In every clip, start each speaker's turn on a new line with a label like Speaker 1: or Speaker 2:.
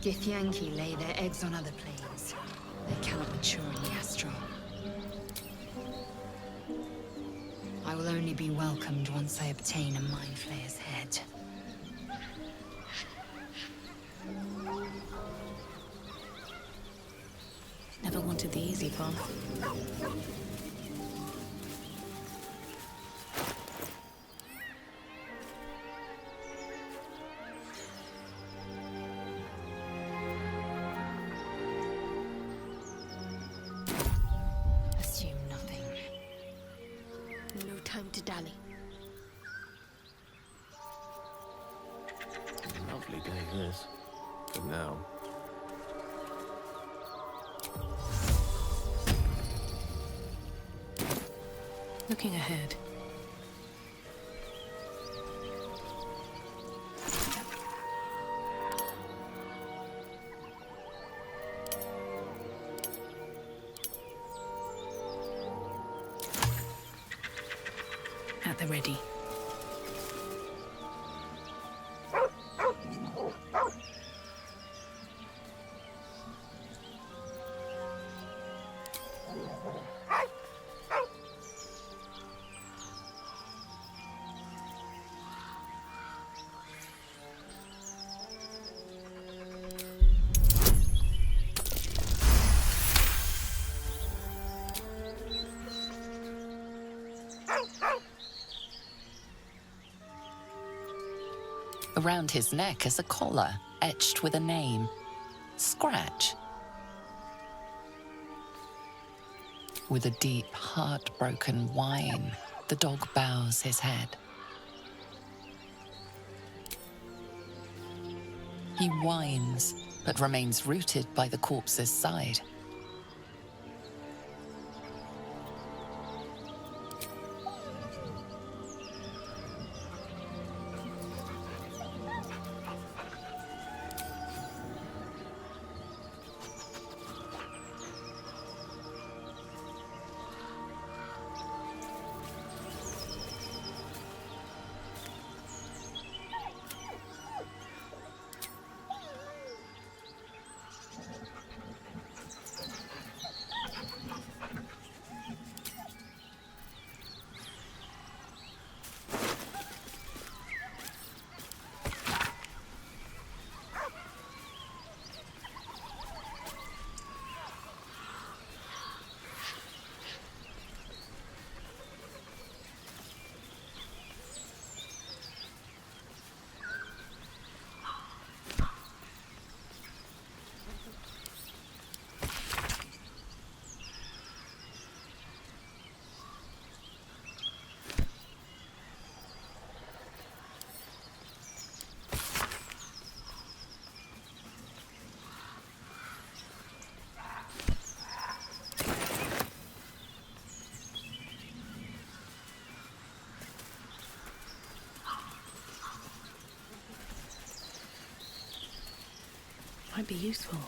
Speaker 1: Githyanki lay their eggs on other planes. They cannot mature in the astral. I will only be welcomed once I obtain a Mind Flayer's head.
Speaker 2: Never wanted the easy path.
Speaker 1: Assume nothing.
Speaker 2: No time to dally.
Speaker 3: Lovely day this. For now.
Speaker 2: Looking ahead. At the ready.
Speaker 4: Around his neck is a collar, etched with a name. Scratch. With a deep, heartbroken whine, the dog bows his head. He whines, but remains rooted by the corpse's side.
Speaker 2: Might be useful.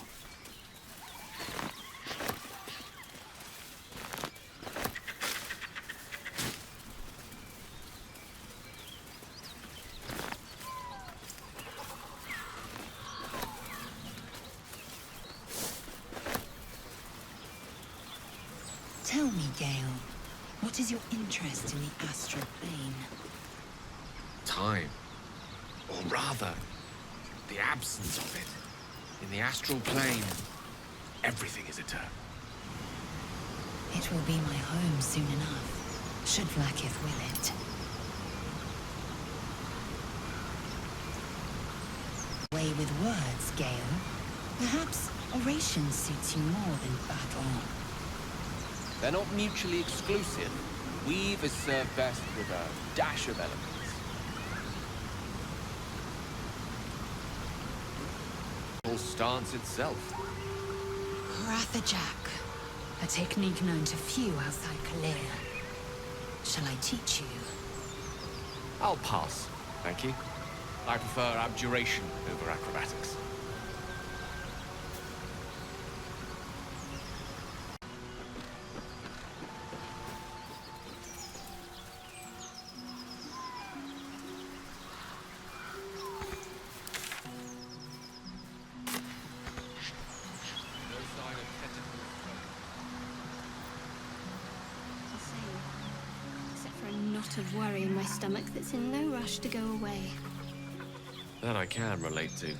Speaker 1: Tell me, Gale, what is your interest in the astral plane?
Speaker 5: Time. Or rather, the absence of it. In the astral plane, everything is eternal.
Speaker 1: It will be my home soon enough, should Vlaakith will it. Way with words, Gale. Perhaps oration suits you more than battle.
Speaker 5: They're not mutually exclusive. Weave is served best with a dash of elegance. Stance itself.
Speaker 1: Rathajak, a technique known to few outside Kalir. Shall I teach you?
Speaker 5: I'll pass, thank you. I prefer abjuration over acrobatics.
Speaker 6: worry in my stomach that's in no rush to go away.
Speaker 5: That I can relate to.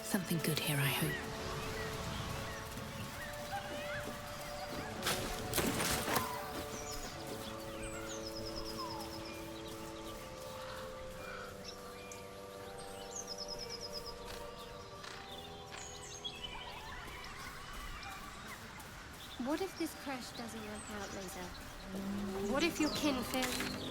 Speaker 2: Something good here, I hope.
Speaker 6: What if this crash doesn't work out later? What if your kin fail you?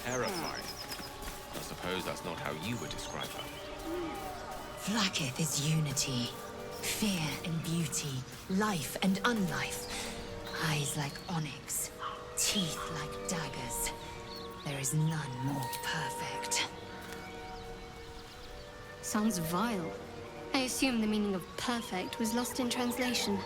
Speaker 5: Terrifying. I suppose that's not how you would describe her.
Speaker 1: Vlaakith is unity, fear and beauty, life and unlife. Eyes like onyx, teeth like daggers. There is none more perfect.
Speaker 6: Sounds vile. I assume the meaning of perfect was lost in translation.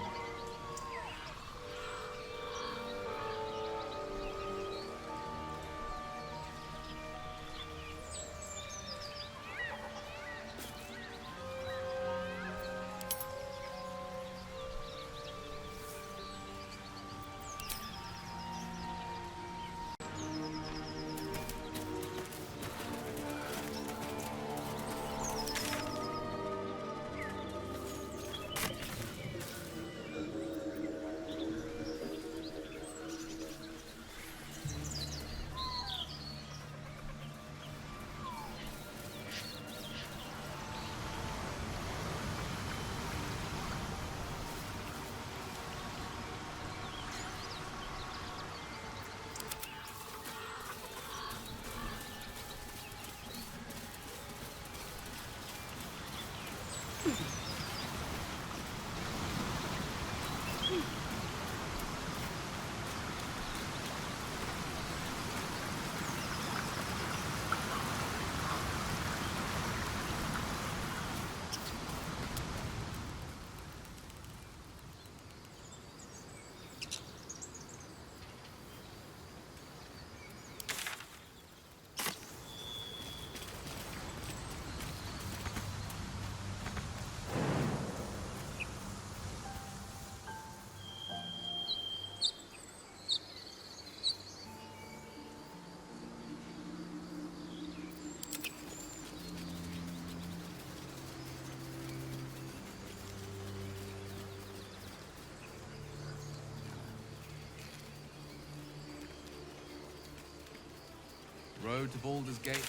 Speaker 5: Road to Baldur's Gate.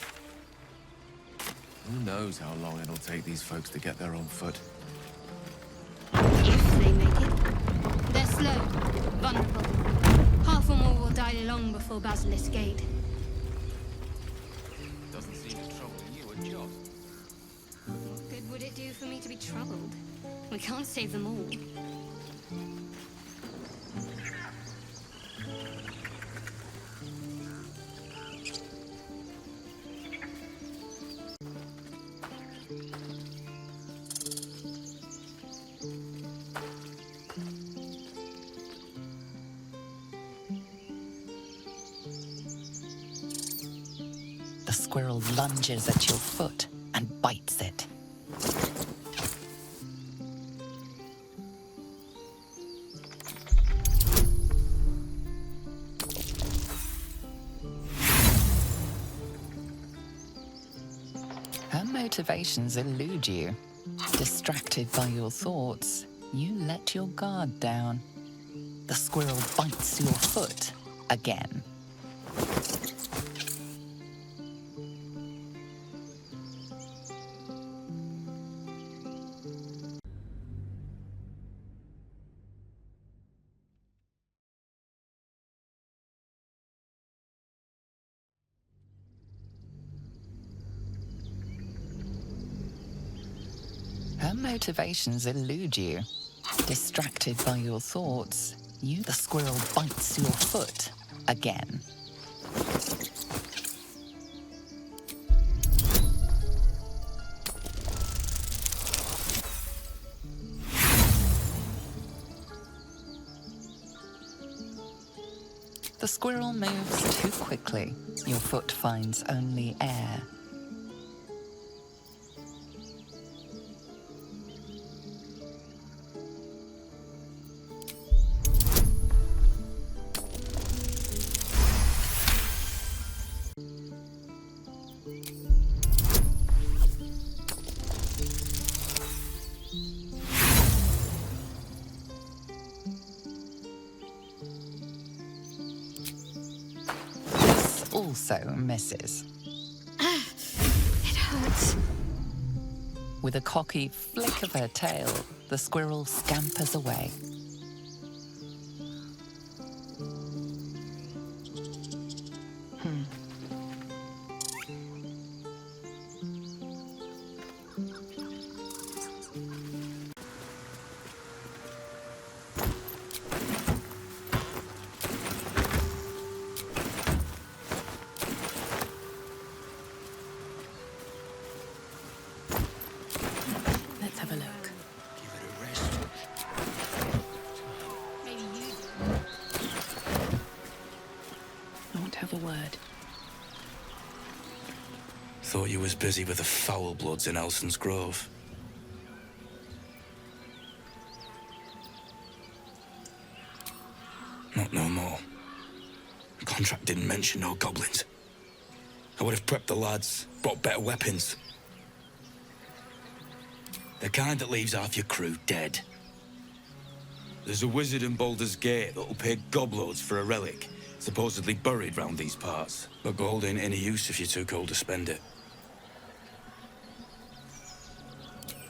Speaker 5: Who knows how long it'll take these folks to get there on foot.
Speaker 6: If they make it. They're slow, vulnerable. Half or more will die long before Basilisk Gate.
Speaker 5: Doesn't seem it's troubling you a jot.
Speaker 6: What good would it do for me to be troubled? We can't save them all.
Speaker 4: The squirrel lunges at your foot and bites it. Her motivations elude you. Distracted by your thoughts, you let your guard down. The squirrel bites your foot again. Her motivations elude you. Distracted by your thoughts, the squirrel bites your foot again. The squirrel moves too quickly. Your foot finds only air. Also misses.
Speaker 6: It hurts.
Speaker 4: With a cocky flick of her tail, the squirrel scampers away.
Speaker 2: Let's have a look.
Speaker 5: Give it a rest.
Speaker 6: Maybe you do.
Speaker 2: I want to have a word.
Speaker 7: Thought you was busy with the foul bloods in Elson's Grove. Not no more. The contract didn't mention no goblins. I would have prepped the lads, brought better weapons. The kind that leaves half your crew dead. There's a wizard in Baldur's Gate that'll pay gobloads for a relic, supposedly buried round these parts. But gold ain't any use if you're too cold to spend it.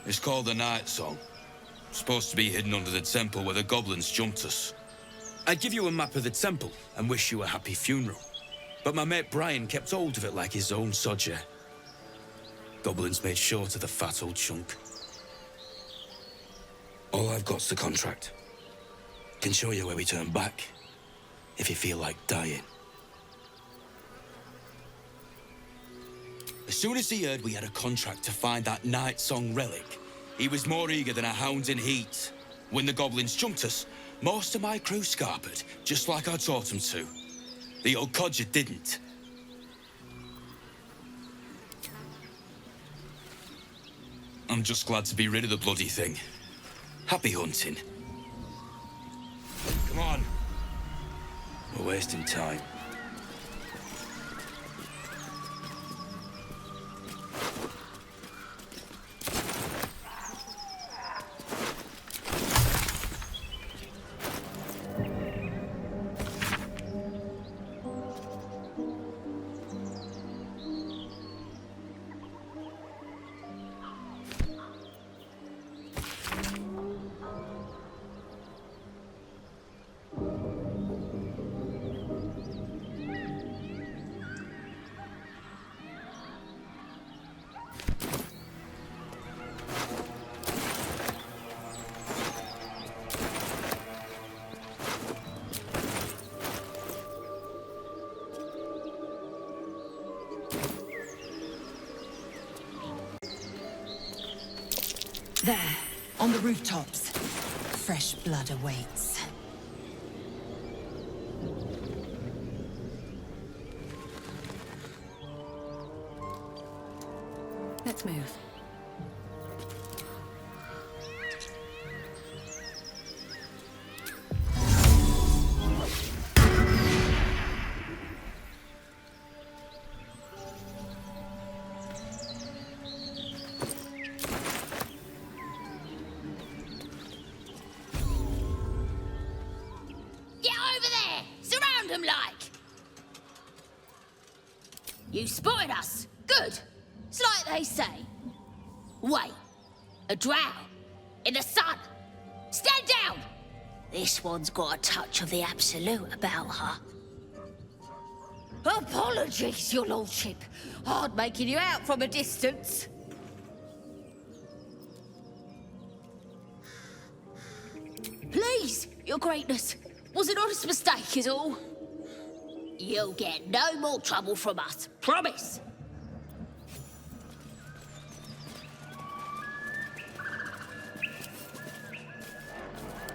Speaker 7: It's called the Night Song. Supposed to be hidden under the temple where the goblins jumped us. I'd give you a map of the temple and wish you a happy funeral. But my mate Brian kept hold of it like his own sodger. Goblins made short of the fat old chunk. All I've got's the contract. Can show you where we turn back, if you feel like dying. As soon as he heard we had a contract to find that Night Song relic, he was more eager than a hound in heat. When the goblins jumped us, most of my crew scarpered, just like I taught them to. The old codger didn't. I'm just glad to be rid of the bloody thing. Happy hunting. Come on. We're wasting time.
Speaker 1: There, on the rooftops. Fresh blood awaits.
Speaker 2: Let's move.
Speaker 6: Get over there! Surround them like! You spotted us! Good! It's like they say. Wait. A drow. In the sun. Stand down! This one's got a touch of the absolute about her. Apologies, your lordship. Hard making you out from a distance. Please, Your Greatness. Was an honest mistake, is all. You'll get no more trouble from us. Promise.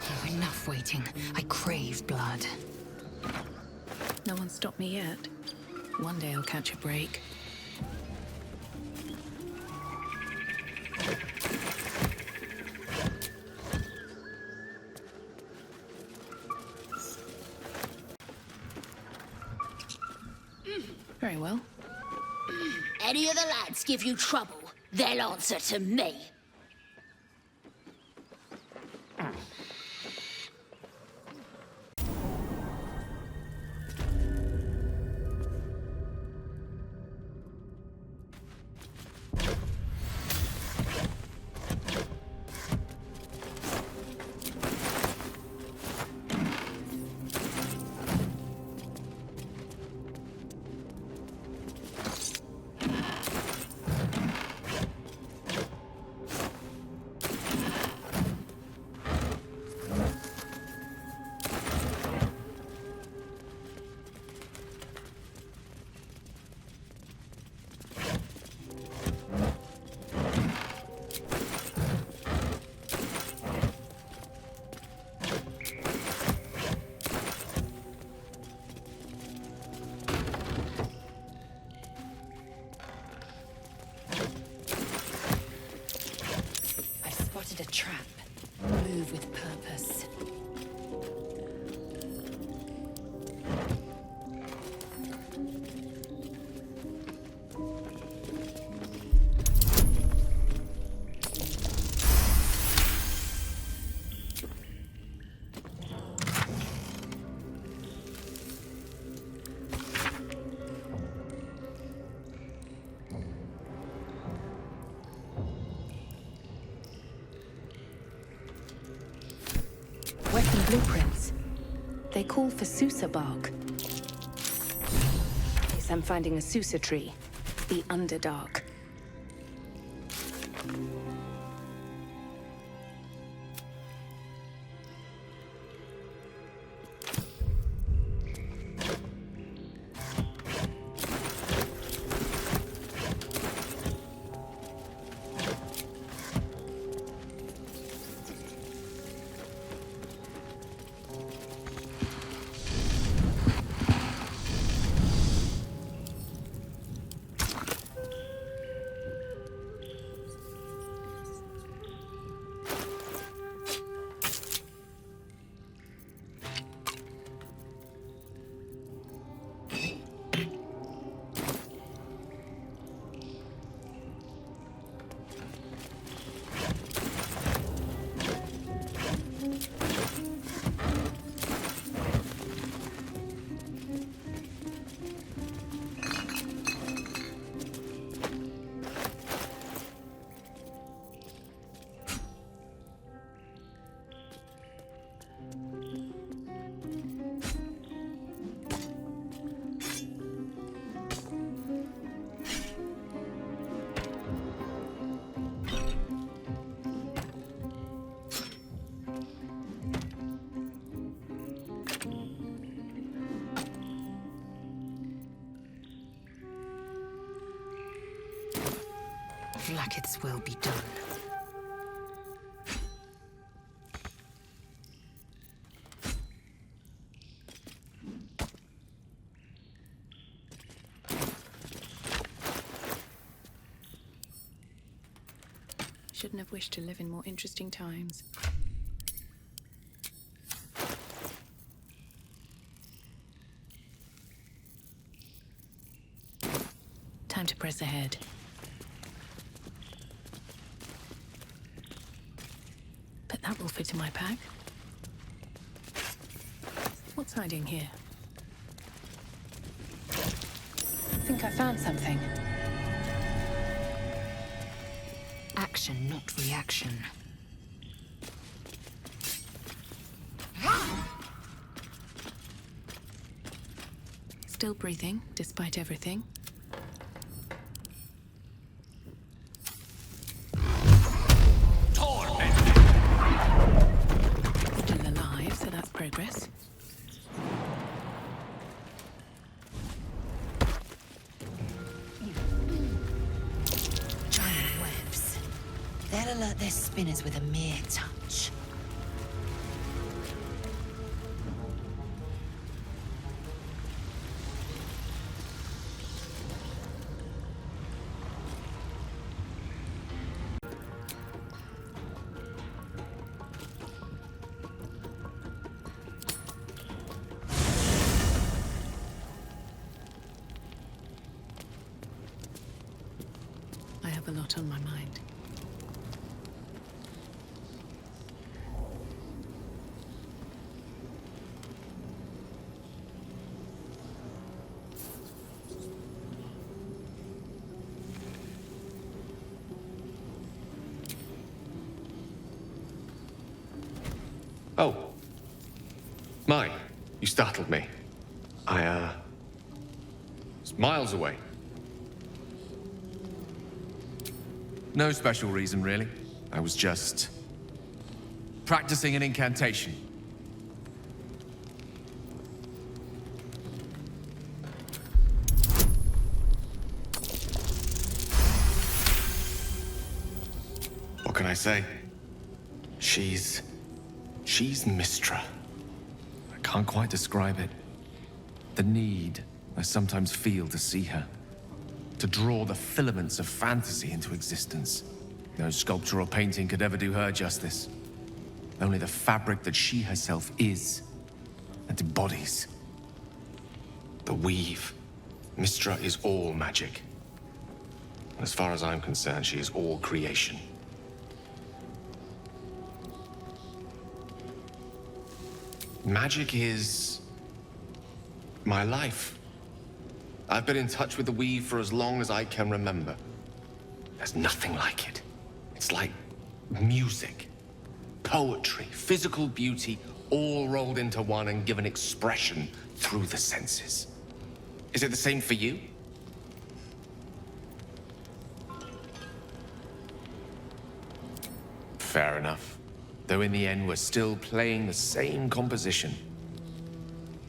Speaker 1: Oh, enough waiting. I crave blood.
Speaker 2: No one stopped me yet. One day I'll catch a break. Very well.
Speaker 6: Any of the lads give you trouble, they'll answer to me.
Speaker 1: A trap. Move with purpose.
Speaker 2: Weapon blueprints. They call for Susa bark. Guess I'm finding a Susa tree. The Underdark.
Speaker 1: Blacket's will be done.
Speaker 2: Shouldn't have wished to live in more interesting times. Time to press ahead. But that will fit in my pack. What's hiding here? I think I found something.
Speaker 1: Action, not reaction.
Speaker 2: Still breathing, despite everything. Still alive. progress.
Speaker 1: Giant webs. They'll alert their spinners with a mere touch.
Speaker 2: I have a lot on my mind.
Speaker 5: Oh. Mine. You startled me. It's miles away. No special reason, really. I was just practicing an incantation. What can I say? She's Mistra. I can't quite describe it. The need I sometimes feel to see her. To draw the filaments of fantasy into existence. No sculpture or painting could ever do her justice. Only the fabric that she herself is and embodies. The weave. Mistra is all magic. As far as I'm concerned, she is all creation. Magic is my life. I've been in touch with the weave for as long as I can remember. There's nothing like it. It's like music, poetry, physical beauty, all rolled into one and given expression through the senses. Is it the same for you? Fair enough. Though in the end, we're still playing the same composition.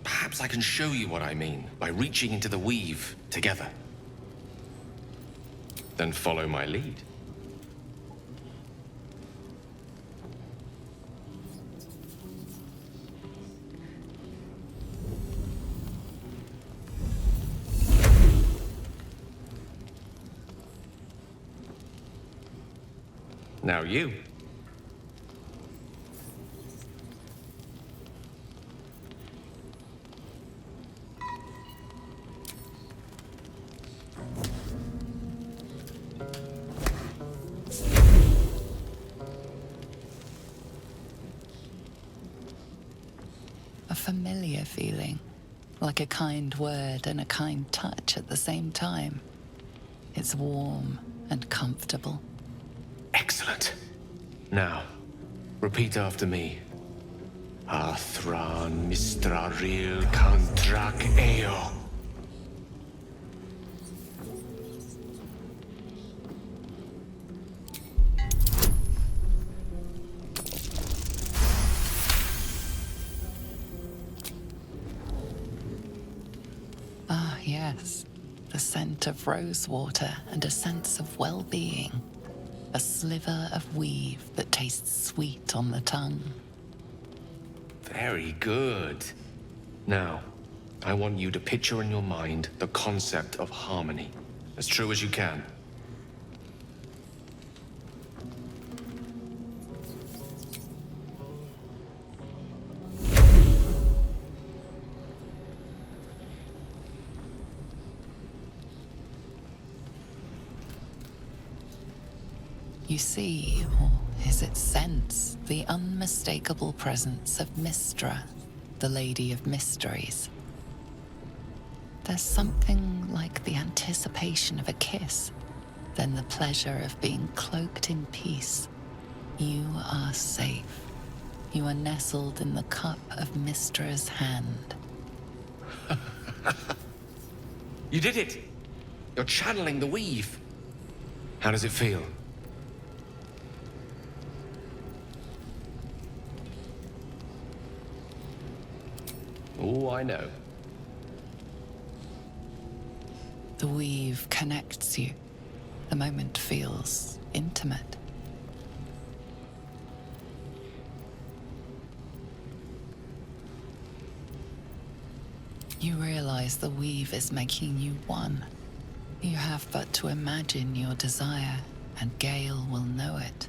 Speaker 5: Perhaps I can show you what I mean by reaching into the weave together. Then follow my lead. Now you.
Speaker 4: A familiar feeling, like a kind word and a kind touch at the same time. It's warm and comfortable.
Speaker 5: Excellent. Now, repeat after me. Athran Mistraril Kantrak Eo.
Speaker 4: Ah, yes. The scent of rosewater and a sense of well-being. A sliver of weave that tastes sweet on the tongue.
Speaker 5: Very good. Now, I want you to picture in your mind the concept of harmony, as true as you can.
Speaker 4: You see, or is it sense, the unmistakable presence of Mistra, the Lady of Mysteries. There's something like the anticipation of a kiss, then the pleasure of being cloaked in peace. You are safe. You are nestled in the cup of Mistra's hand.
Speaker 5: You did it! You're channeling the weave. How does it feel?
Speaker 3: Oh, I know.
Speaker 4: The weave connects you. The moment feels intimate. You realize the weave is making you one. You have but to imagine your desire, and Gale will know it.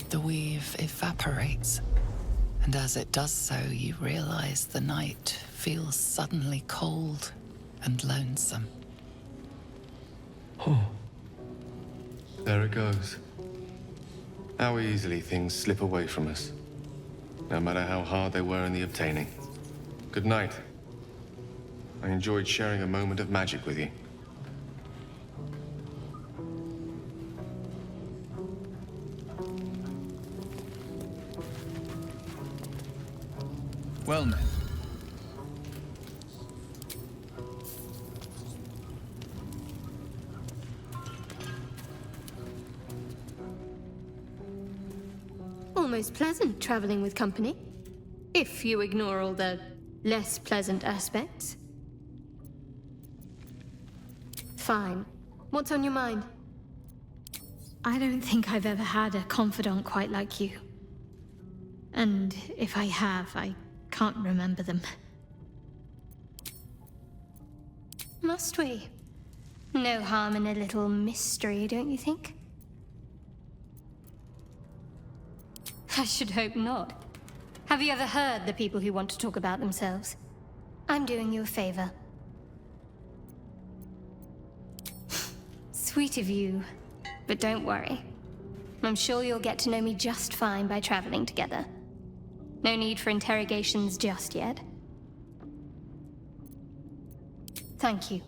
Speaker 4: The weave evaporates, and as it does so, you realize the night feels suddenly cold and lonesome.
Speaker 5: There it goes. How easily things slip away from us, no matter how hard they were in the obtaining. Good night. I enjoyed sharing a moment of magic with you.
Speaker 8: Well met.
Speaker 9: Almost pleasant traveling with company, if you ignore all the less pleasant aspects. Fine. What's on your mind? I don't think I've ever had a confidant quite like you. And if I have, I can't remember them. Must we? No harm in a little mystery, don't you think? I should hope not. Have you ever heard the people who want to talk about themselves? I'm doing you a favor. Sweet of you, but don't worry. I'm sure you'll get to know me just fine by traveling together. No need for interrogations just yet. Thank you.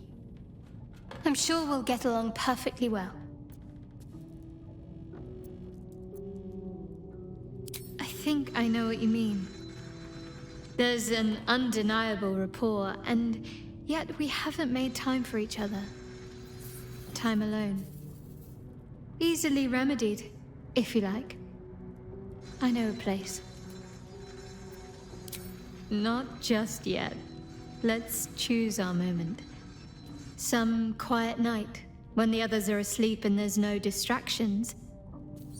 Speaker 9: I'm sure we'll get along perfectly well. I think I know what you mean. There's an undeniable rapport, and yet we haven't made time for each other. Time alone. Easily remedied, if you like. I know a place. Not just yet. Let's choose our moment. Some quiet night, when the others are asleep and there's no distractions,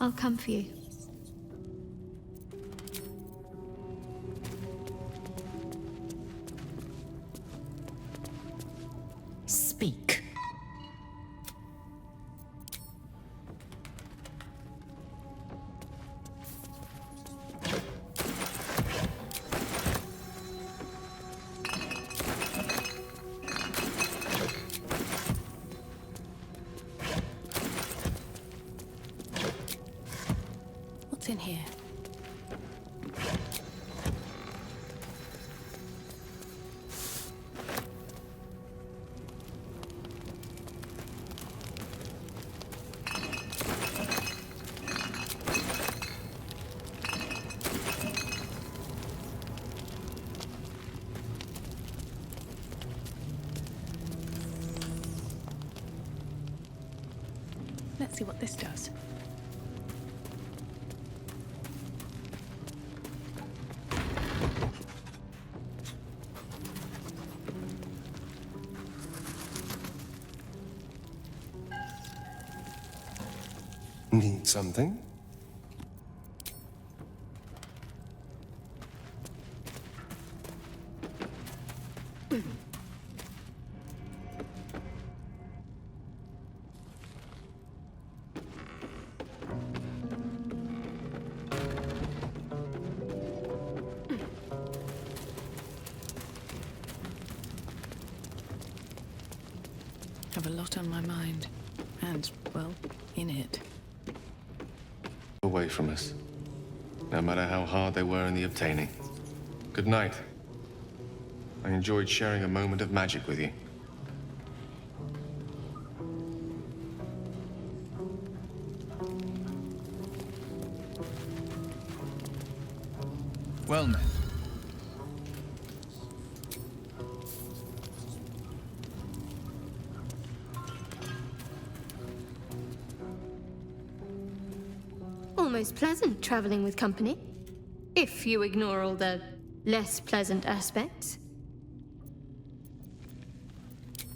Speaker 9: I'll come for you.
Speaker 1: Speak.
Speaker 2: What's in here? Let's see what this does.
Speaker 5: Need something?
Speaker 2: Have a lot on my mind. And, well, in it.
Speaker 5: Away from us, no matter how hard they were in the obtaining. Good night. I enjoyed sharing a moment of magic with you.
Speaker 8: Well met.
Speaker 9: almost pleasant traveling with company. If you ignore all the less pleasant aspects.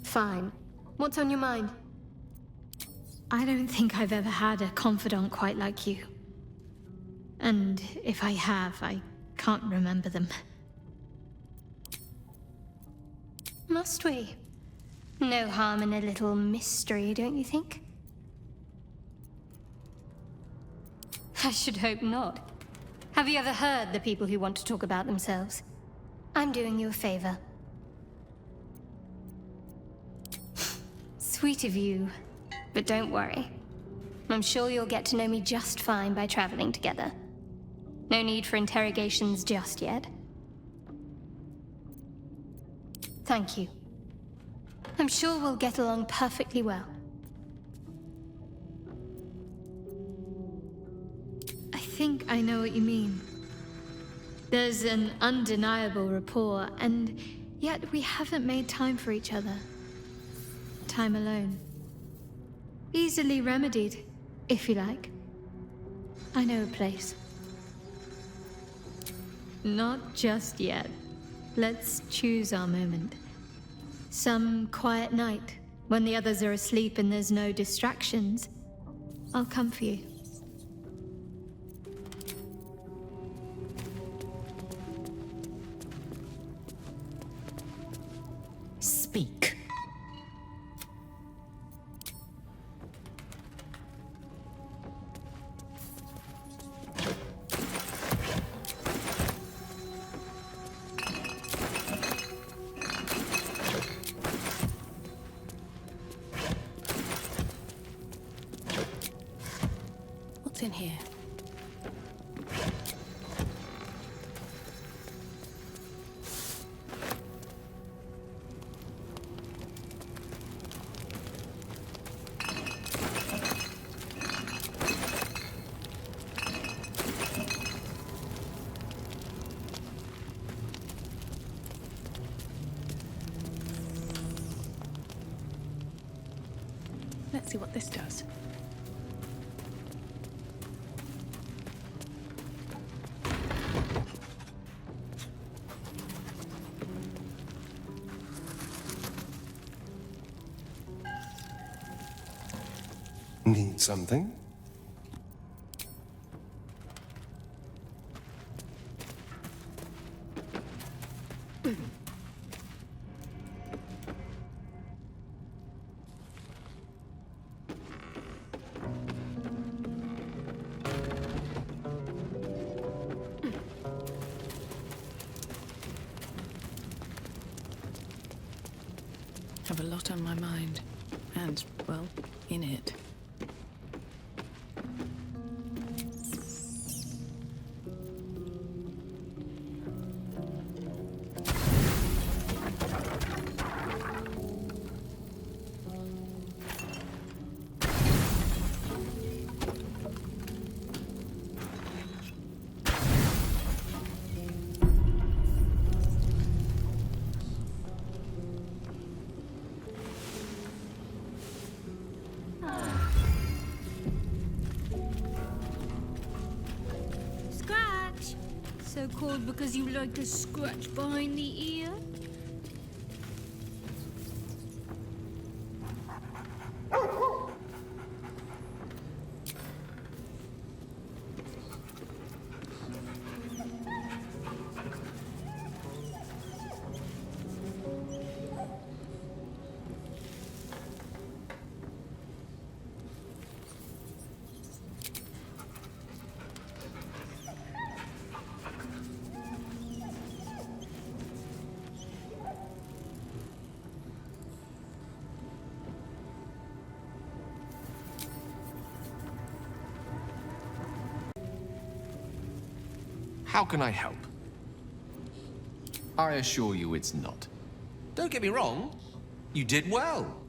Speaker 9: Fine. What's on your mind? I don't think I've ever had a confidant quite like you. And if I have, I can't remember them. Must we? No harm in a little mystery, don't you think? I should hope not. Have you ever heard the people who want to talk about themselves? I'm doing you a favor. Sweet of you, but don't worry. I'm sure you'll get to know me just fine by traveling together. No need for interrogations just yet. Thank you. I'm sure we'll get along perfectly well. I think I know what you mean. There's an undeniable rapport, and yet we haven't made time for each other. Time alone. Easily remedied, if you like. I know a place. Not just yet. Let's choose our moment. Some quiet night, when the others are asleep and there's no distractions, I'll come for you.
Speaker 1: Speak.
Speaker 2: What's in here? Let's see what this does.
Speaker 8: Need something?
Speaker 2: Have a lot on my mind. And, well, in it.
Speaker 9: Scratch! So called because you like a scratch behind the ear?
Speaker 5: How can I help? I assure you it's not. Don't get me wrong, you did well.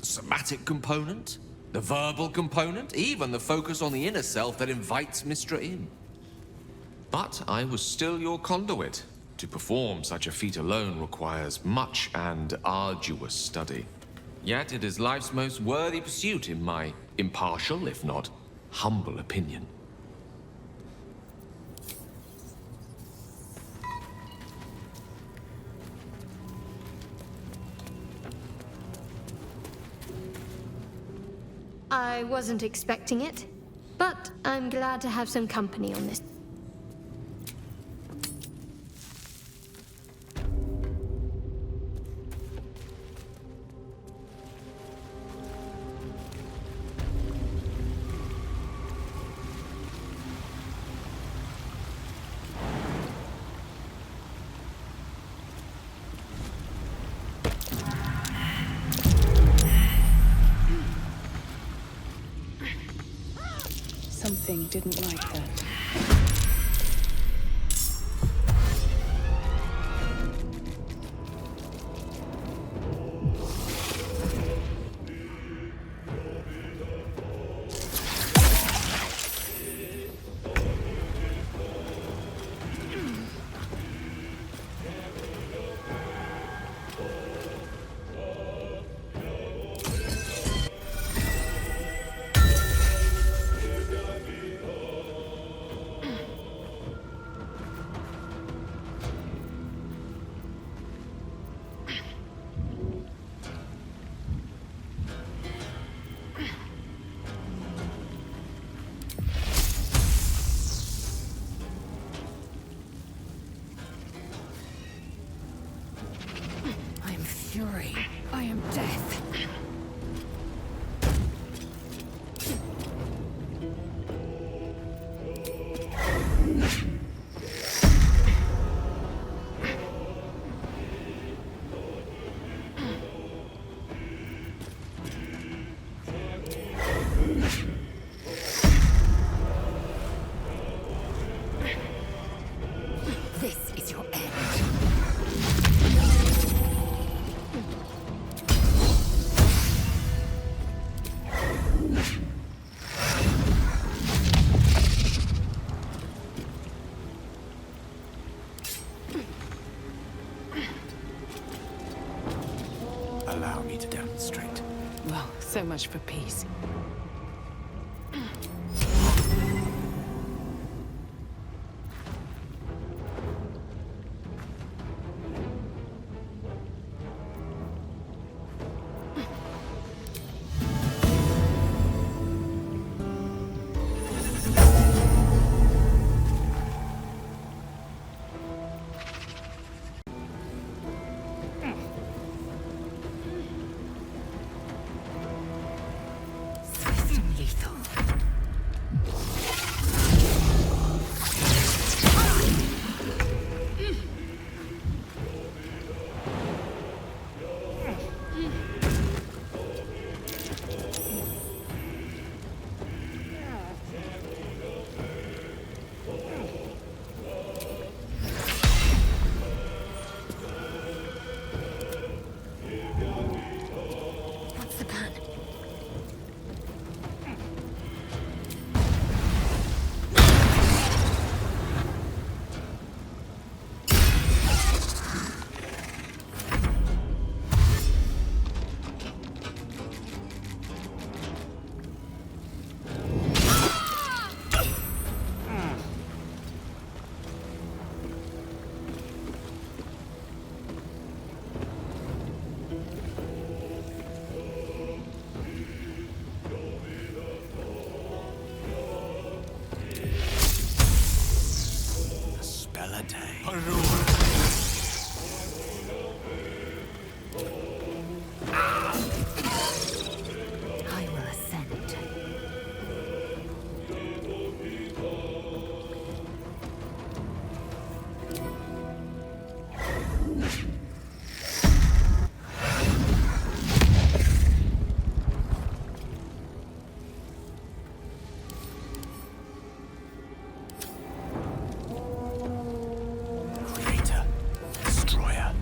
Speaker 5: The somatic component, the verbal component, even the focus on the inner self that invites Mistra in. But I was still your conduit. To perform such a feat alone requires much and arduous study. Yet it is life's most worthy pursuit in my impartial, if not humble opinion.
Speaker 9: I wasn't expecting it, but I'm glad to have some company on this.
Speaker 2: Something didn't like that. I am fury. I am death.
Speaker 1: This is your end.
Speaker 3: Allow me to demonstrate.
Speaker 2: Well, so much for peace.
Speaker 1: Swift and lethal. What's the plan?
Speaker 3: A spell a day.
Speaker 1: I will ascend.
Speaker 3: Creator. Destroyer.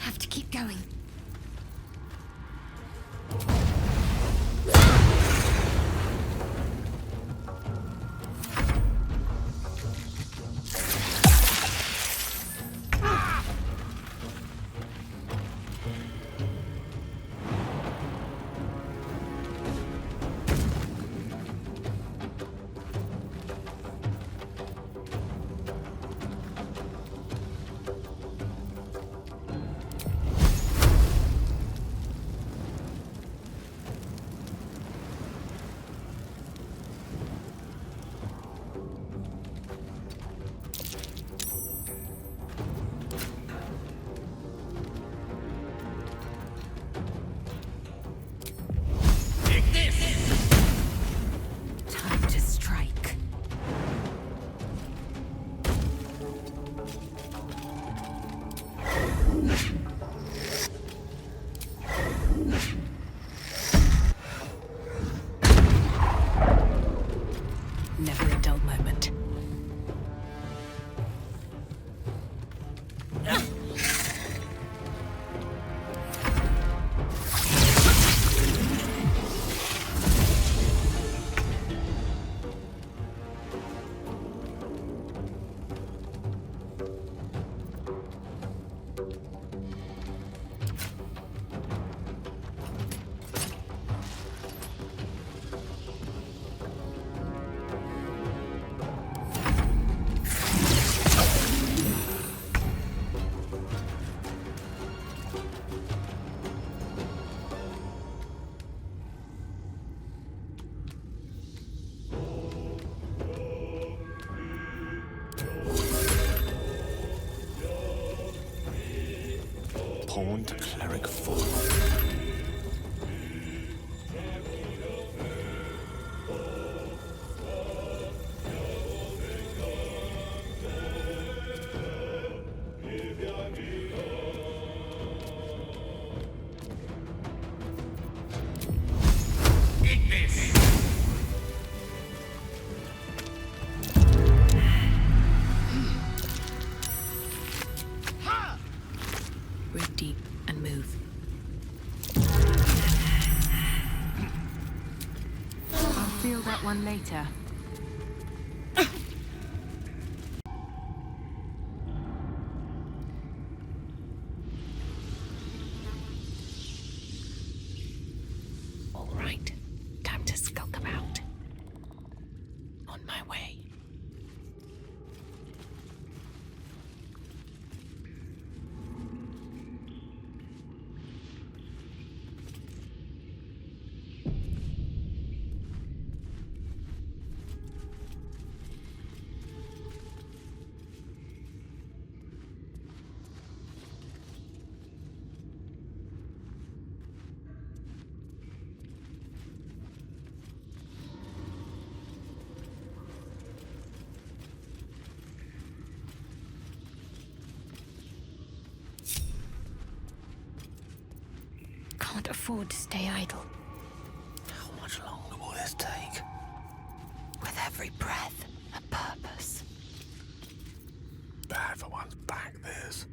Speaker 1: Have to keep going.
Speaker 2: Never a dull moment.
Speaker 3: Pawn to cleric 4.
Speaker 2: Breathe deep and move. I'll feel that one later. All right, time to skulk about. On my way.
Speaker 9: Can't afford to stay idle.
Speaker 3: How much longer will this take?
Speaker 1: With every breath, a purpose.
Speaker 3: Bad for one's back, this.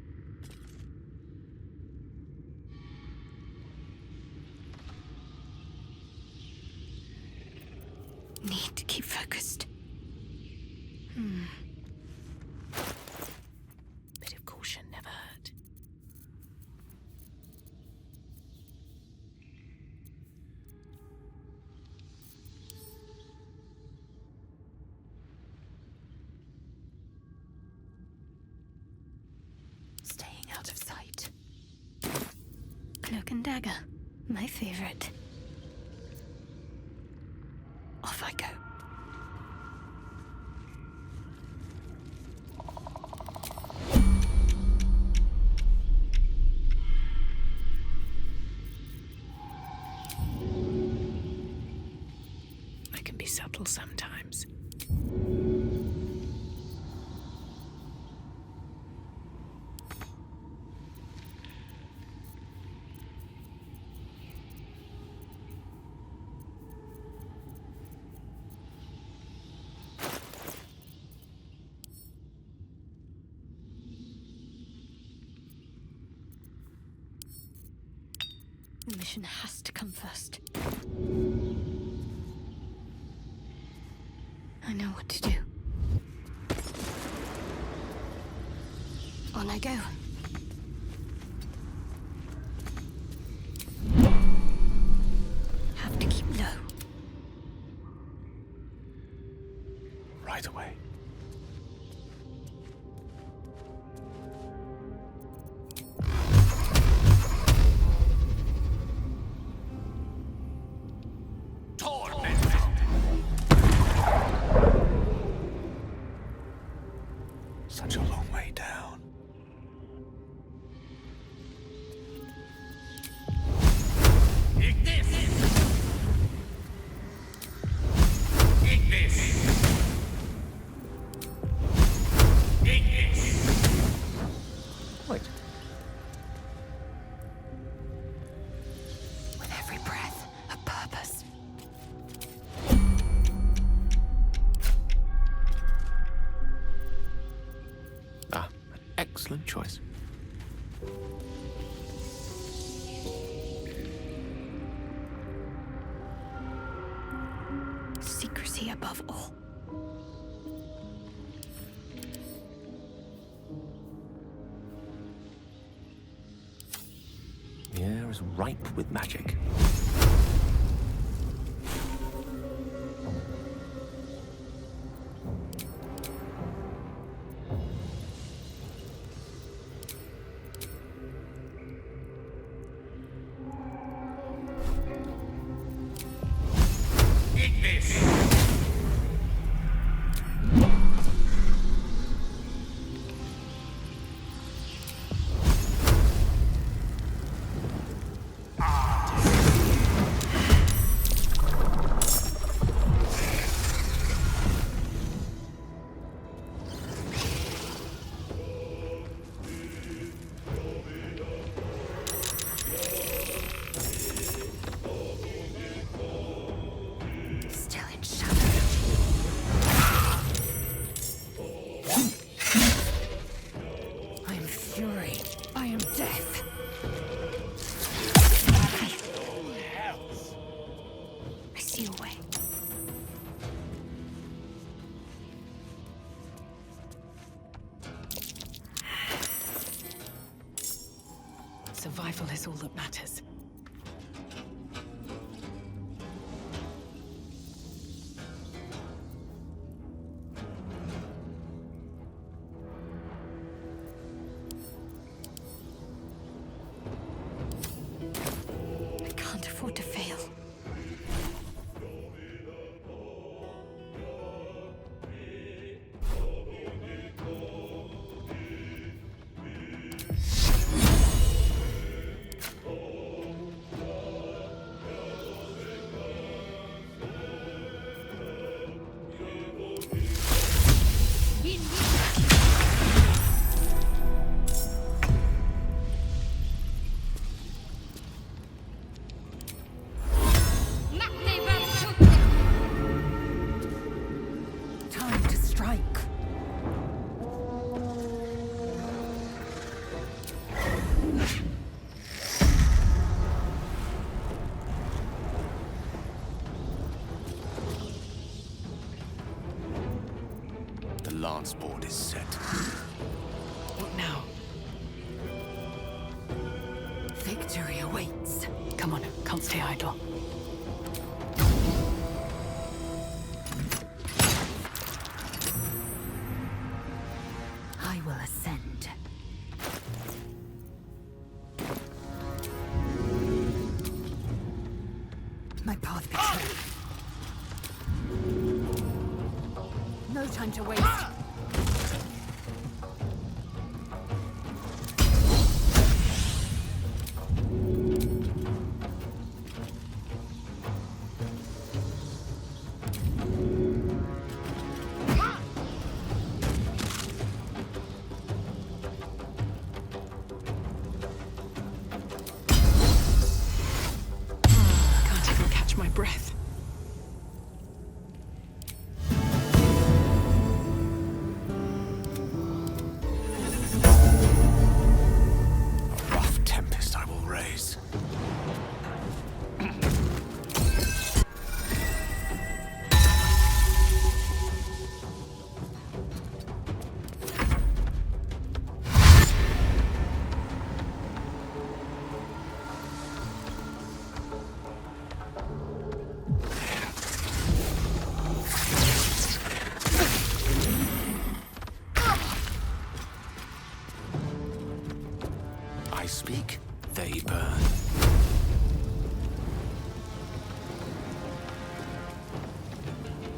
Speaker 9: Need to keep focused.
Speaker 2: Bit of caution never hurt.
Speaker 1: Staying out of sight.
Speaker 9: Cloak and dagger, my favorite.
Speaker 1: Off I go.
Speaker 2: I can be subtle sometimes.
Speaker 9: The mission has to come first. I know what to do. On I go. Have to keep low.
Speaker 3: Right away. Such a long way down. Excellent choice.
Speaker 2: Secrecy above all.
Speaker 3: The air is ripe with magic.
Speaker 1: Still in shadow. I am fury. I am death. I see a way.
Speaker 2: Survival is all that matters.
Speaker 1: I can't afford to fail. Time to strike.
Speaker 3: The lance board is set.
Speaker 2: What now?
Speaker 1: Victory awaits.
Speaker 2: Come on, can't stay idle.
Speaker 1: I will ascend. My path be clear. No time to waste.
Speaker 2: Can't even catch my breath.
Speaker 3: A rough tempest I will raise. I speak, they burn.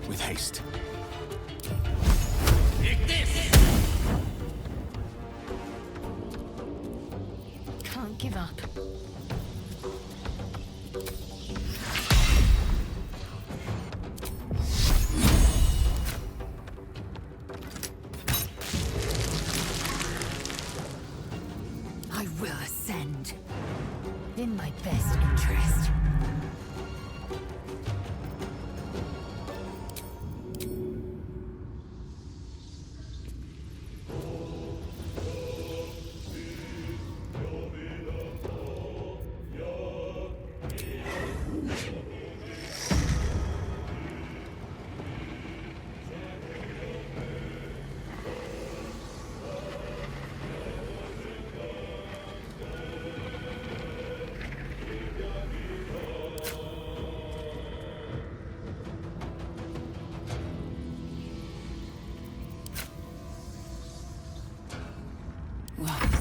Speaker 3: With haste.
Speaker 1: Can't give up. I will ascend. In my best interest.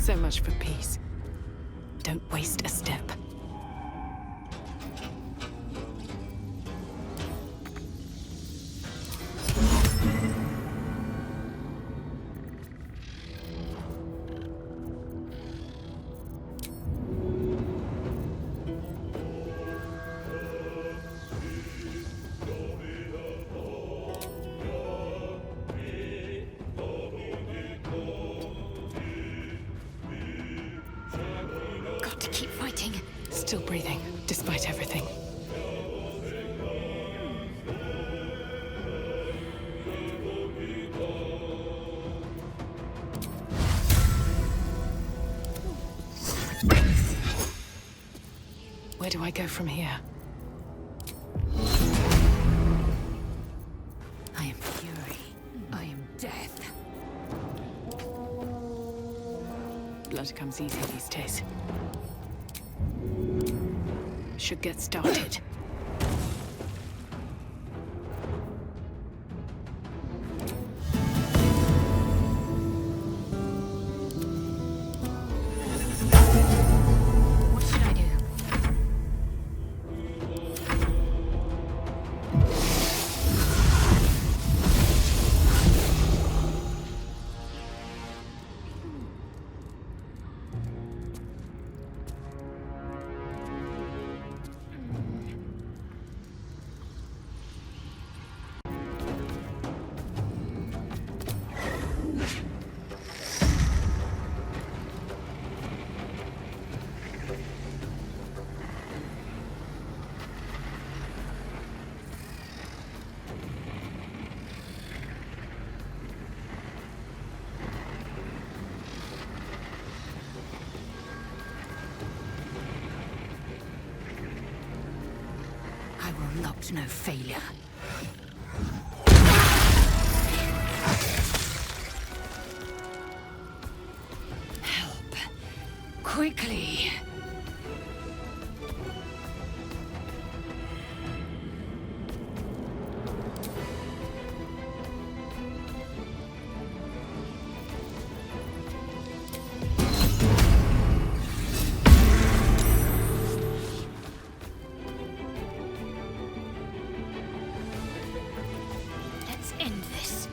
Speaker 2: So much for peace. Don't waste a step.
Speaker 1: Got to keep fighting.
Speaker 2: Still breathing, despite everything. Where do I go from here?
Speaker 1: I am fury. I am death.
Speaker 2: Blood comes easy these days. Should get started.
Speaker 1: What should I do? I will not know failure. Help. Quickly. Let's end this.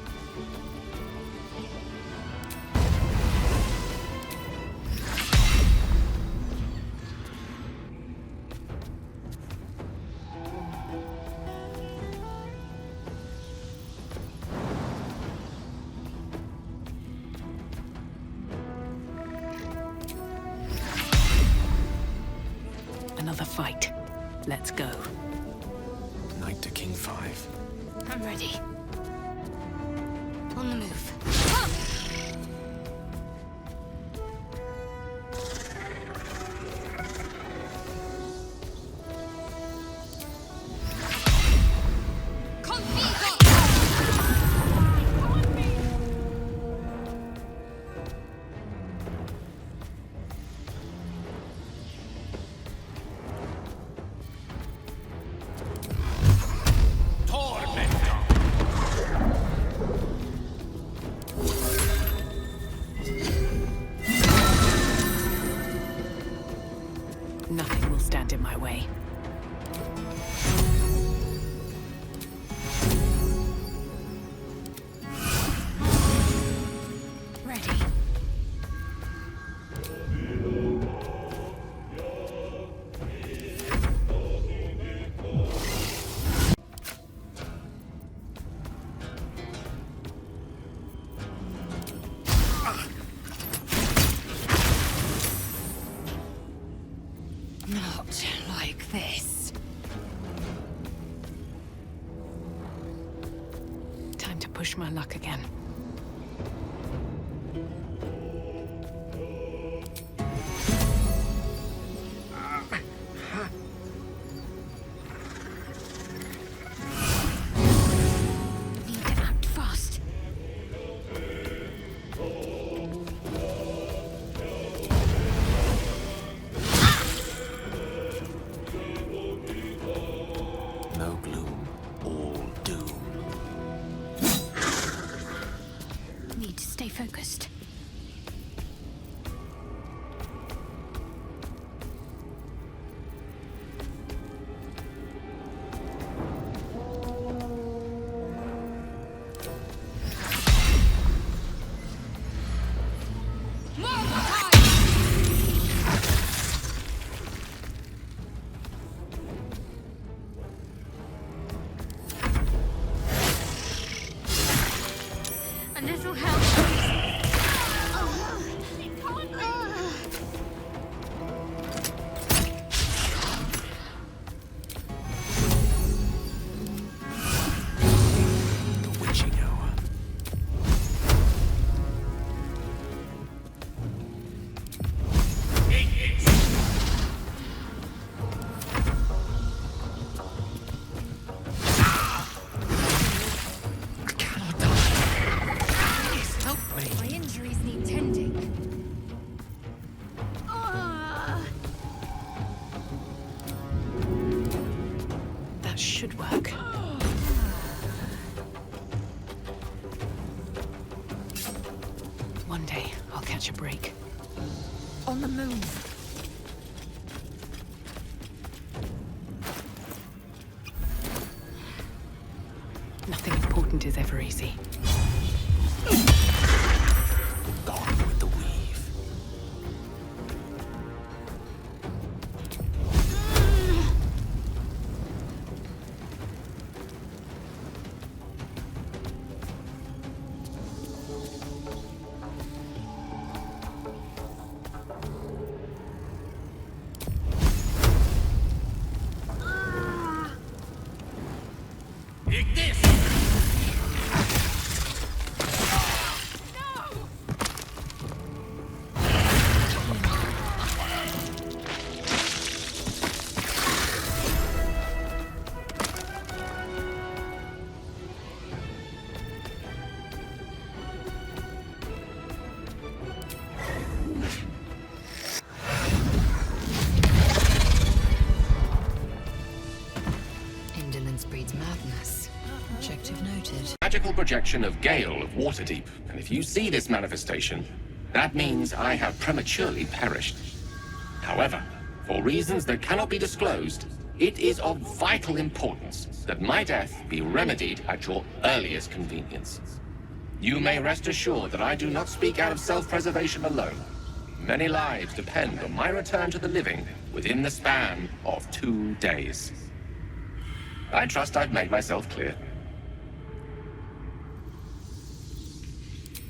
Speaker 2: Another fight. Let's go.
Speaker 3: Knight to King 5.
Speaker 1: I'm ready. On the move.
Speaker 2: Nothing will stand in my way.
Speaker 1: Ready. Not like this.
Speaker 2: Time to push my luck again.
Speaker 1: Need to act fast.
Speaker 3: No gloom, all doom.
Speaker 2: That should work. One day, I'll catch a break. On the move. Nothing important is ever easy.
Speaker 3: Gone with the weave.
Speaker 1: Indolence breeds madness. Objective noted.
Speaker 10: Magical projection of Gale of Waterdeep. And if you see this manifestation, that means I have prematurely perished. However, for reasons that cannot be disclosed, it is of vital importance that my death be remedied at your earliest convenience. You may rest assured that I do not speak out of self-preservation alone. Many lives depend on my return to the living within the span of 2 days. I trust I've made myself clear.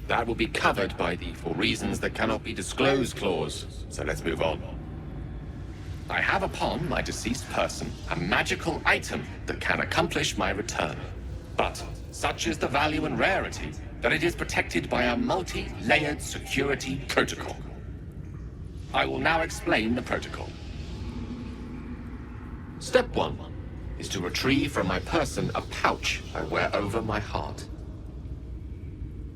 Speaker 10: That will be covered by the "for reasons that cannot be disclosed" clause, so let's move on. I have upon my deceased person a magical item that can accomplish my return. But such is the value and rarity that it is protected by a multi-layered security protocol. I will now explain the protocol. Step 1 is to retrieve from my person a pouch I wear over my heart.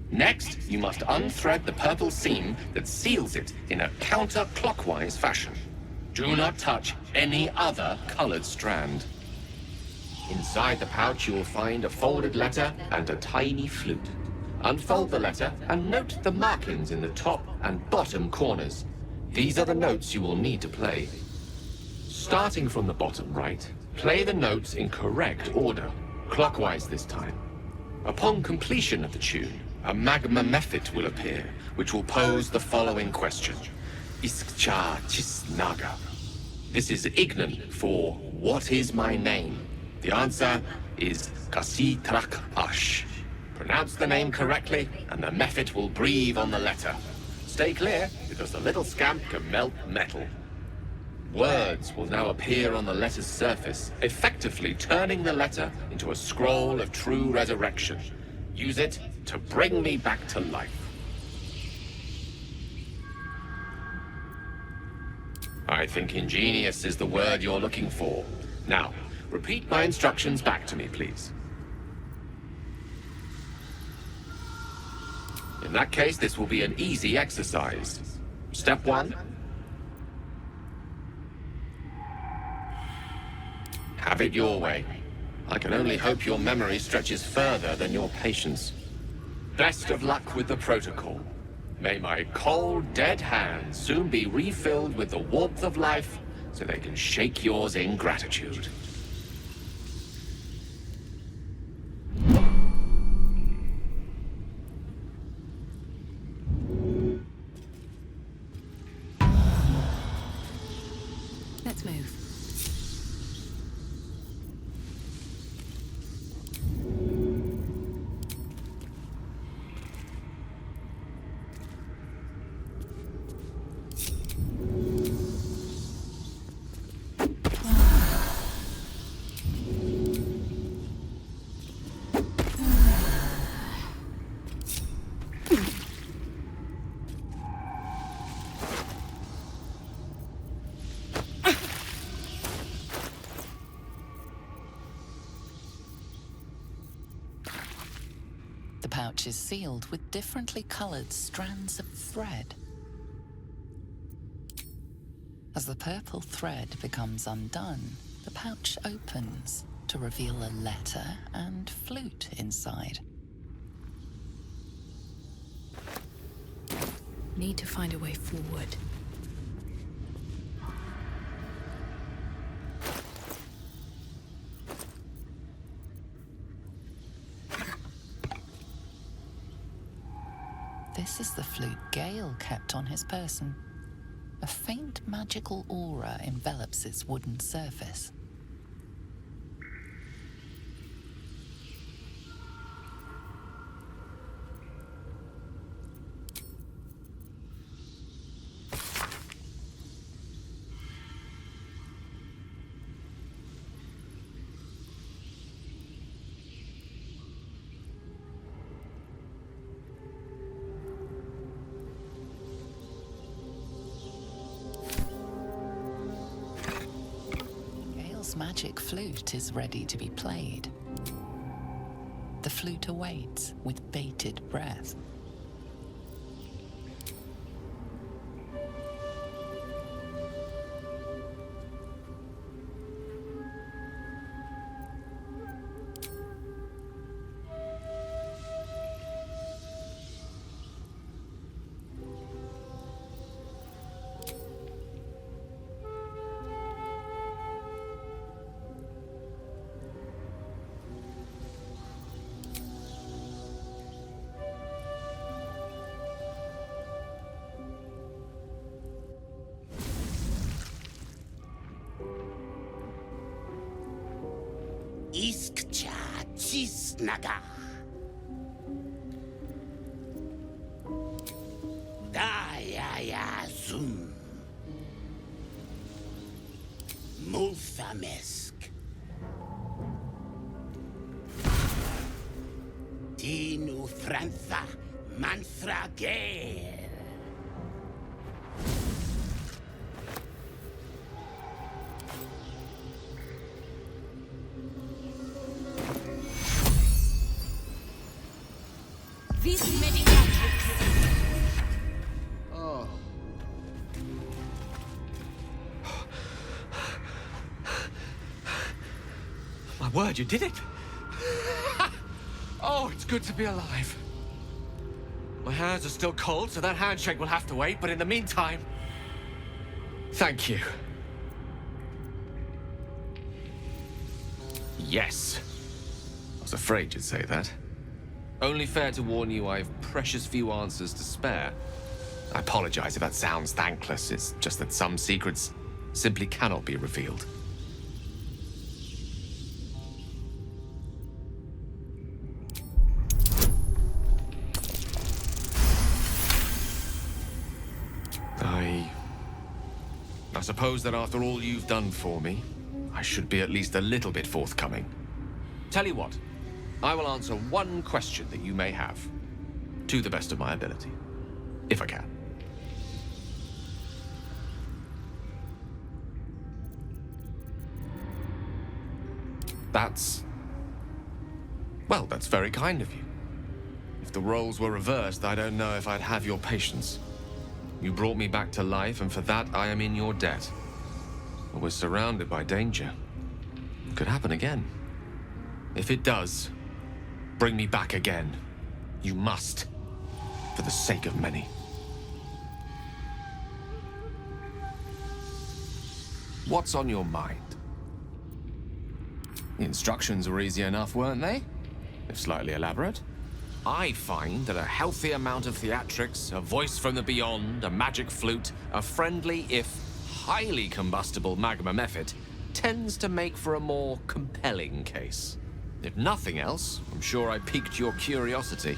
Speaker 10: Next, you must unthread the purple seam that seals it in a counterclockwise fashion. Do not touch any other colored strand. Inside the pouch, you will find a folded letter and a tiny flute. Unfold the letter and note the markings in the top and bottom corners. These are the notes you will need to play. Starting from the bottom right, play the notes in correct order, clockwise this time. Upon completion of the tune, a magma mephit will appear, which will pose the following question. Iskcha Chisnaga. This is Ignan for "What is my name?" The answer is Kasitrak Ash. Pronounce the name correctly, and the mephit will breathe on the letter. Stay clear, because the little scamp can melt metal. Words will now appear on the letter's surface, effectively turning the letter into a scroll of true resurrection. Use it to bring me back to life. I think ingenious is the word you're looking for. Now, repeat my instructions back to me, please. In that case, this will be an easy exercise. Step 1. Have it your way. I can only hope your memory stretches further than your patience. Best of luck with the protocol. May my cold, dead hands soon be refilled with the warmth of life so they can shake yours in gratitude.
Speaker 2: Let's move.
Speaker 4: The pouch is sealed with differently colored strands of thread. As the purple thread becomes undone, the pouch opens to reveal a letter and flute inside.
Speaker 2: Need to find a way forward.
Speaker 4: This is the flute Gale kept on his person. A faint magical aura envelops its wooden surface. Magic flute is ready to be played. The flute awaits with bated breath.
Speaker 11: Iskcha cisnaga. Daya zum. Multhamesk. Tinu frantha manthrager.
Speaker 3: Oh. My word, you did it! Oh, it's good to be alive. My hands are still cold, so that handshake will have to wait, but in the meantime, thank you.
Speaker 5: Yes. I was afraid you'd say that. Only fair to warn you I have precious few answers to spare. I apologize if that sounds thankless. It's just that some secrets simply cannot be revealed. I suppose that after all you've done for me, I should be at least a little bit forthcoming. Tell you what, I will answer one question that you may have, to the best of my ability, if I can. Well, that's very kind of you. If the roles were reversed, I don't know if I'd have your patience. You brought me back to life, and for that I am in your debt. But we're surrounded by danger. It could happen again. If it does, bring me back again. You must, for the sake of many. What's on your mind? The instructions were easy enough, weren't they? If slightly elaborate. I find that a healthy amount of theatrics, a voice from the beyond, a magic flute, a friendly, if highly combustible magma method, tends to make for a more compelling case. If nothing else, I'm sure I piqued your curiosity.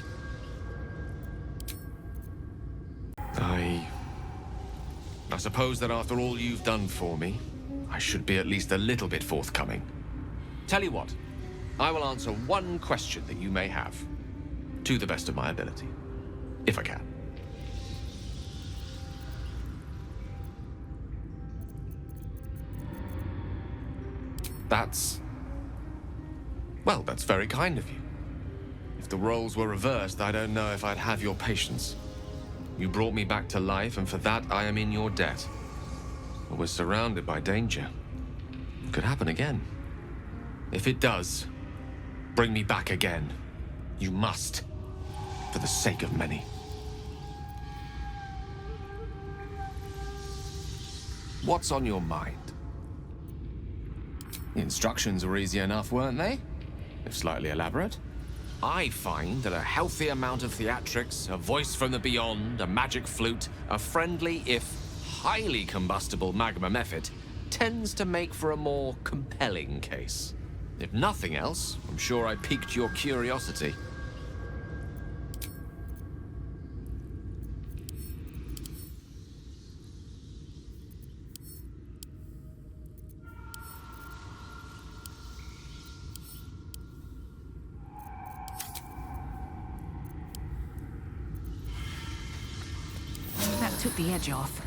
Speaker 5: I suppose that after all you've done for me, I should be at least a little bit forthcoming. Tell you what, I will answer one question that you may have, to the best of my ability, if I can. Well, that's very kind of you. If the roles were reversed, I don't know if I'd have your patience. You brought me back to life, and for that I am in your debt. But we're surrounded by danger. It could happen again.
Speaker 3: If it does, bring me back again. You must, for the sake of many. What's on your mind? The instructions were easy enough, weren't they? If slightly elaborate. I find that a healthy amount of theatrics, a voice from the beyond, a magic flute, a friendly, if highly combustible magma method, tends to make for a more compelling case. If nothing else, I'm sure I piqued your curiosity.
Speaker 2: That took the edge off.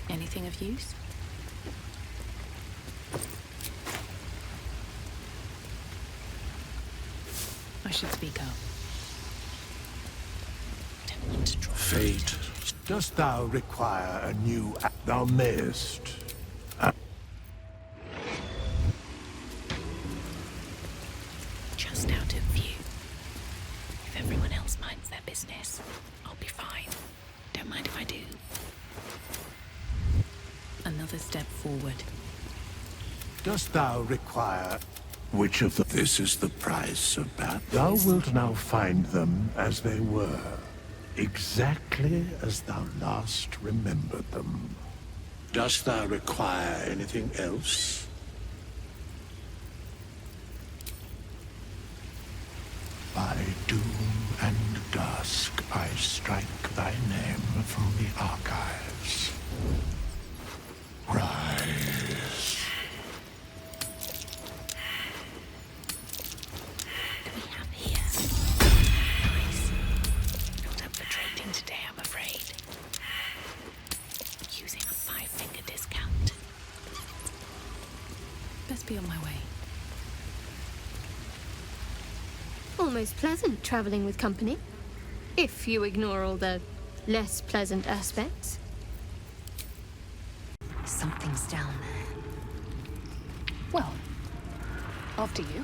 Speaker 2: Anything of use? I should speak up. Don't want to draw
Speaker 12: Fate, dost thou require a new thou mayest?
Speaker 2: Just out of view. If everyone else minds their business, I'll be fine. Don't mind if I do. Another step forward.
Speaker 12: Dost thou require which of the... This is the price of that. Thou wilt now find them as they were, exactly as thou last remembered them. Dost thou require anything else? By doom and dusk I strike thy name from the archives. Rise.
Speaker 2: Do we have here? Nice. Not up for trading today, I'm afraid. Using a 5-finger discount. Best be on my way.
Speaker 9: Almost pleasant traveling with company, if you ignore all the less pleasant aspects.
Speaker 1: Something's down there.
Speaker 2: Well, after you.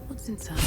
Speaker 2: What's inside?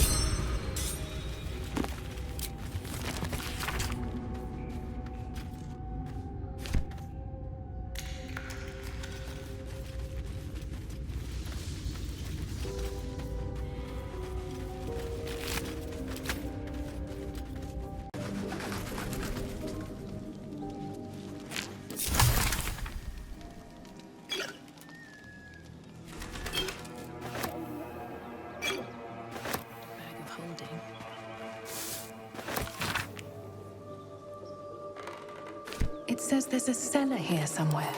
Speaker 2: It says there's a cellar here somewhere.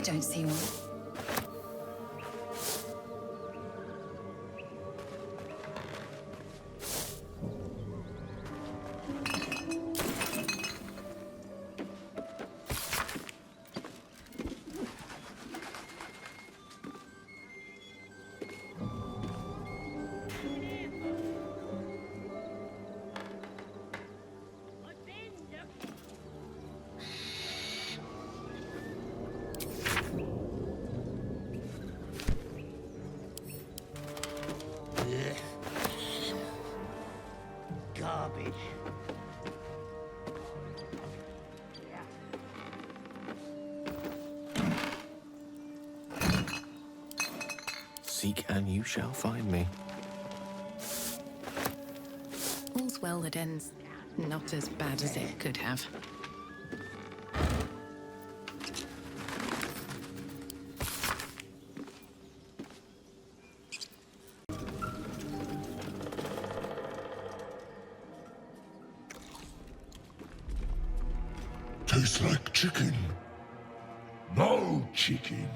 Speaker 1: I don't see one.
Speaker 11: Garbage.
Speaker 5: Seek and you shall find me.
Speaker 2: All's well that ends not as bad as it could have.
Speaker 12: Tastes like chicken. No chicken.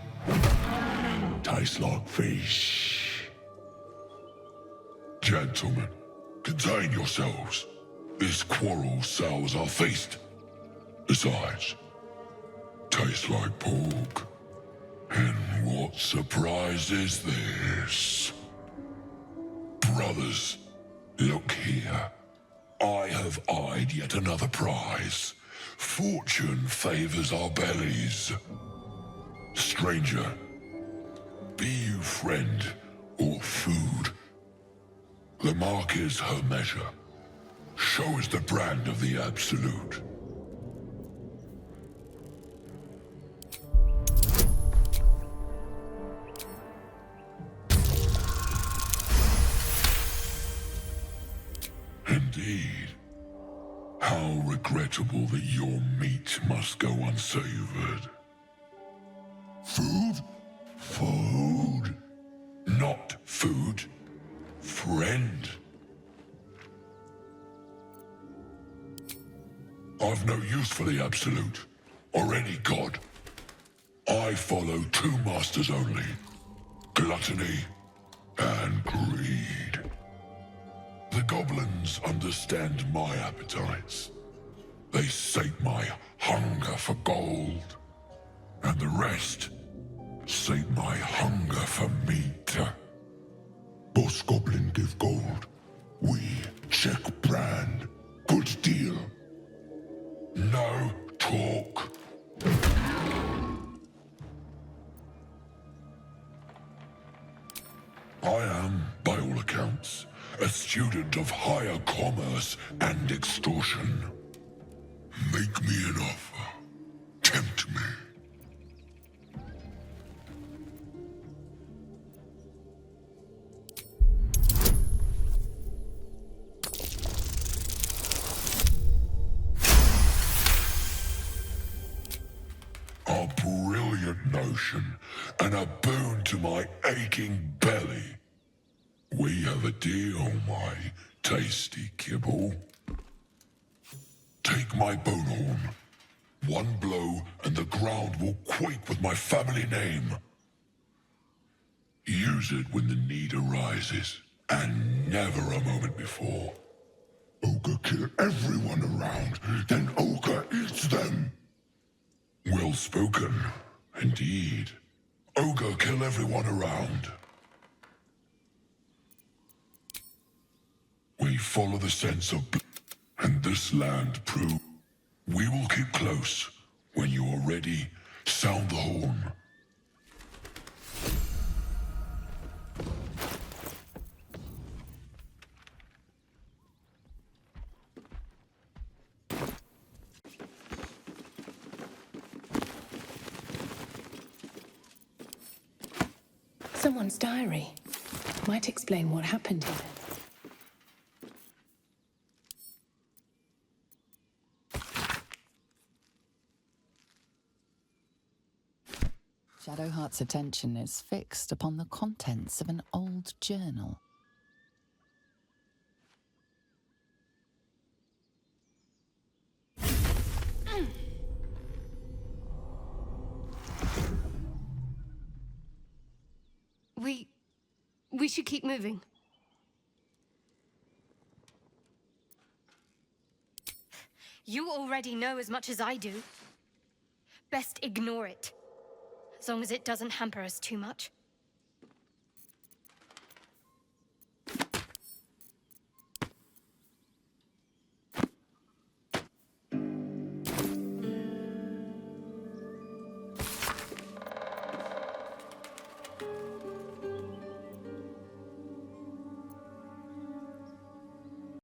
Speaker 12: Tastes like fish. Gentlemen, contain yourselves. This quarrel sours our feast. Besides, tastes like pork. And what surprise is this? Brothers, look here. I have eyed yet another prize. Fortune favors our bellies. Stranger, be you friend or food. The mark is her measure. Show us the brand of the absolute. Indeed. How regrettable that your meat must go unsavored. Food? Food. Not food. Friend. I've no use for the Absolute, or any god. I follow two masters only. Gluttony and greed. The goblins understand my appetites. They sate my hunger for gold. And the rest sate my hunger for meat. Boss Goblin give gold. We check brand. Good deal. No talk. I am, by all accounts, a student of higher commerce and extortion. Make me an offer. Tempt me. A brilliant notion, and a boon to my aching belly. We have a deal, my tasty kibble. Take my bone horn. One blow, and the ground will quake with my family name. Use it when the need arises, and never a moment before. Ogre kill everyone around, then Ogre eats them. Well spoken, indeed. Ogre kill everyone around. We follow the sense of blood, and this land prove. We will keep close. When you are ready, sound the horn.
Speaker 2: Someone's diary. Might explain what happened here.
Speaker 4: Shadowheart's attention is fixed upon the contents of an old journal.
Speaker 9: We should keep moving. You already know as much as I do. Best ignore it. As long as it doesn't hamper us too much.